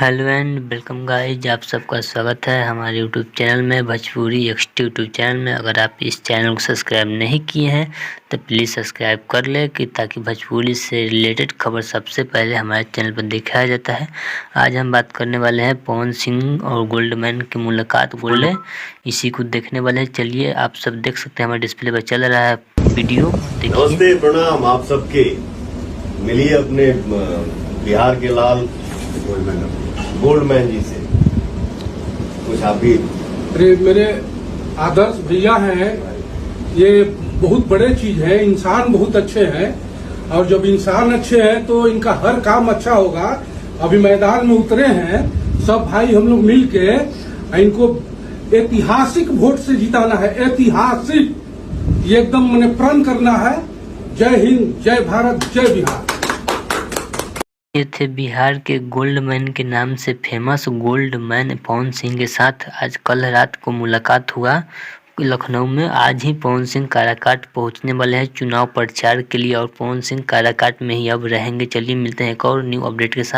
Hello and welcome guys, आप सबका स्वागत है हमारे यूट्यूब चैनल में भोजपुरी एक्सटी यूट्यूब चैनल में। अगर आप इस चैनल को सब्सक्राइब नहीं किए हैं तो प्लीज़ सब्सक्राइब कर ले कि ताकि भोजपुरी से रिलेटेड खबर सबसे पहले हमारे चैनल पर दिखाया जाता है। आज हम बात करने वाले हैं पवन सिंह और गोल्डमैन की मुलाकात बोले, इसी को देखने वाले हैं। चलिए, आप सब देख सकते हैं हमारे डिस्प्ले पर चल रहा है वीडियो, देखिए। नमस्ते, प्रणाम आप सबके। मिलिए अपने बिहार के लाल गोल्डमैन जी से कुछ आप भी। अरे मेरे आदर्श भैया हैं, ये बहुत बड़े चीज है। इंसान बहुत अच्छे हैं और जब इंसान अच्छे हैं तो इनका हर काम अच्छा होगा। अभी मैदान में उतरे हैं सब भाई, हम लोग मिलके इनको ऐतिहासिक वोट से जिताना है। ऐतिहासिक, ये एकदम मैंने प्रण करना है। जय हिंद, जय भारत, जय बिहार। ये थे बिहार के गोल्डमैन के नाम से फेमस गोल्डमैन पवन सिंह के साथ आज कल रात को मुलाकात हुआ लखनऊ में। आज ही पवन सिंह काराकाट पहुंचने वाले हैं चुनाव प्रचार के लिए और पवन सिंह काराकाट में ही अब रहेंगे। चलिए मिलते हैं एक और न्यू अपडेट के साथ।